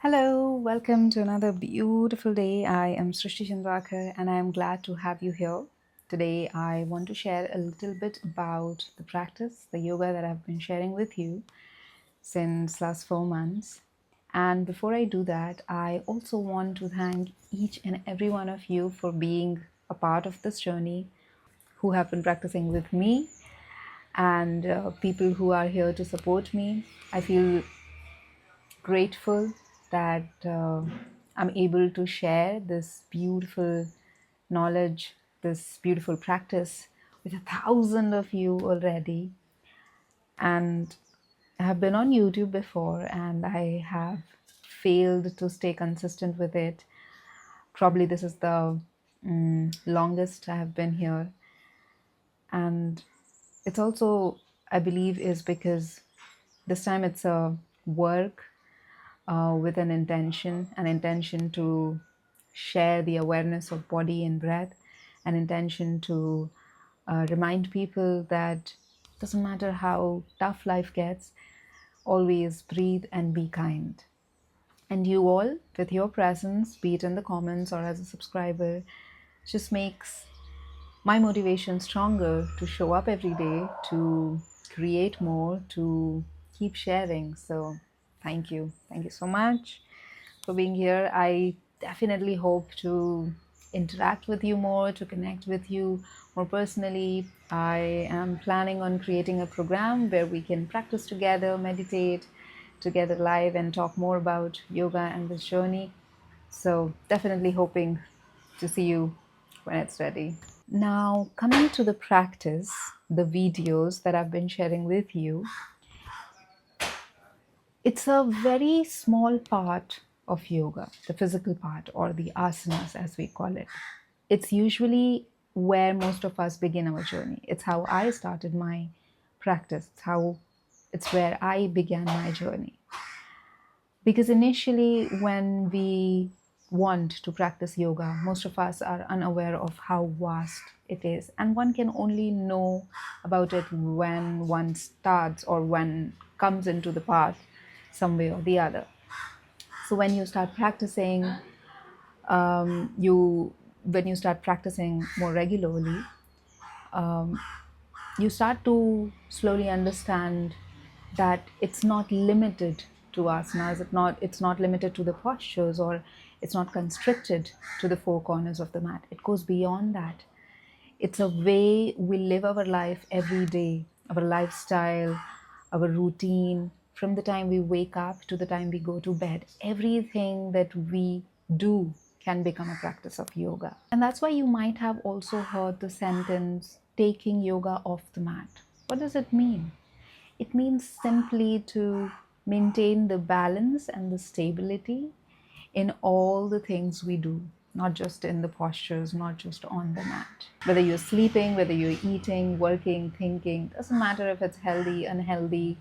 Hello, welcome to another beautiful day. I am Srishti and I am glad to have you here. Today, I want to share a little bit about the practice, the yoga that I've been sharing with you since last 4 months. And before I do that, I also want to thank each and every one of you for being a part of this journey, who have been practicing with me, and people who are here to support me. I feel grateful that I'm able to share this beautiful knowledge, this beautiful practice with 1,000 of you already. And I have been on YouTube before and I have failed to stay consistent with it. Probably this is the longest I have been here. And it's also, I believe, is because this time it's a work with an intention to share the awareness of body and breath, an intention to remind people that doesn't matter how tough life gets, always breathe and be kind. And you all, with your presence, be it in the comments or as a subscriber, just makes my motivation stronger to show up every day, to create more, to keep sharing. So thank you. Thank you so much for being here. I definitely hope to interact with you more, to connect with you more personally. I am planning on creating a program where we can practice together, meditate together live, and talk more about yoga and this journey. So, definitely hoping to see you when it's ready. Now, coming to the practice, the videos that I've been sharing with you, it's a very small part of yoga, the physical part or the asanas as we call it. It's usually where most of us begin our journey. It's how I started my practice. It's where I began my journey. Because initially, when we want to practice yoga, most of us are unaware of how vast it is. And one can only know about it when one starts or when comes into the path some way or the other. So when you start practicing, you when you start practicing more regularly, you start to slowly understand that it's not limited to asanas, it's not limited to the postures, or it's not constricted to the four corners of the mat. It goes beyond that. It's a way we live our life every day, our lifestyle, our routine, from the time we wake up to the time we go to bed. Everything that we do can become a practice of yoga. And that's why you might have also heard the sentence, taking yoga off the mat. What does it mean? It means simply to maintain the balance and the stability in all the things we do, not just in the postures, not just on the mat. Whether you're sleeping, whether you're eating, working, thinking, doesn't matter if it's healthy, unhealthy,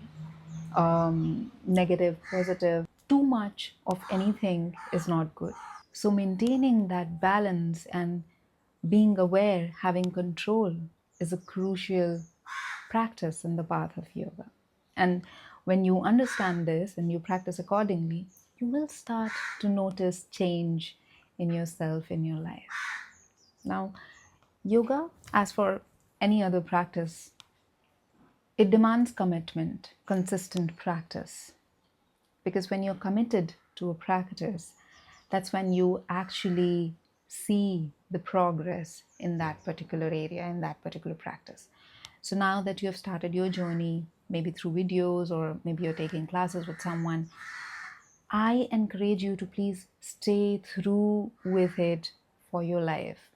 negative, positive. Too much of anything is not good. So, maintaining that balance and being aware, having control is a crucial practice in the path of yoga. And when you understand this and you practice accordingly, you will start to notice change in yourself, in your life. Now, yoga, as for any other practice, it demands commitment, consistent practice. Because when you're committed to a practice, that's when you actually see the progress in that particular area, in that particular practice. So now that you have started your journey, maybe through videos or maybe you're taking classes with someone, I encourage you to please stay through with it for your life.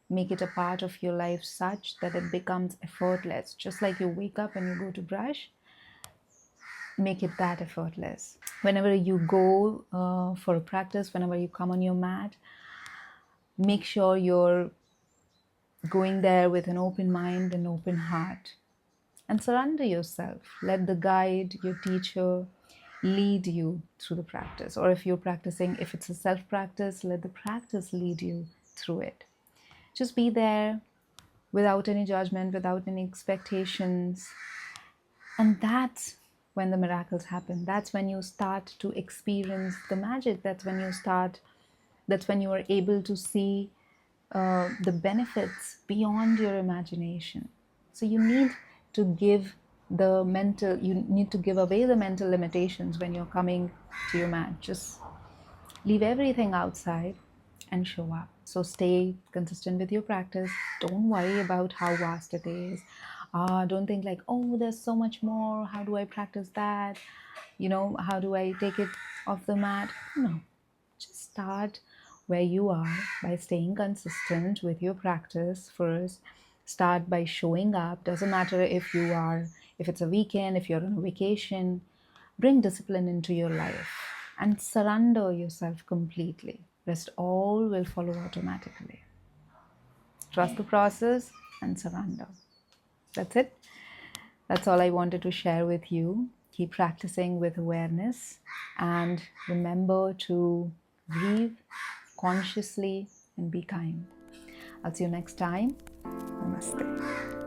Make it a part of your life such that it becomes effortless. Just like you wake up and you go to brush, make it that effortless. Whenever you go for a practice, whenever you come on your mat, make sure you're going there with an open mind and open heart. And surrender yourself. Let the guide, your teacher, lead you through the practice. Or if you're practicing, if it's a self practice, let the practice lead you through it. Just be there without any judgment, without any expectations. And that's when the miracles happen. That's when you start to experience the magic. That's when you are able to see the benefits beyond your imagination. So you need to give away the mental limitations when you're coming to your mat. Just leave everything outside and show up. So stay consistent with your practice. Don't worry about how vast it is. Don't think like, oh, there's so much more. How do I practice that? How do I take it off the mat? No, just start where you are by staying consistent with your practice first. Start by showing up. Doesn't matter if it's a weekend, if you're on a vacation. Bring discipline into your life and surrender yourself completely. Rest all will follow automatically. Trust the process and surrender. That's it. That's all I wanted to share with you. Keep practicing with awareness and remember to breathe consciously and be kind. I'll see you next time. Namaste.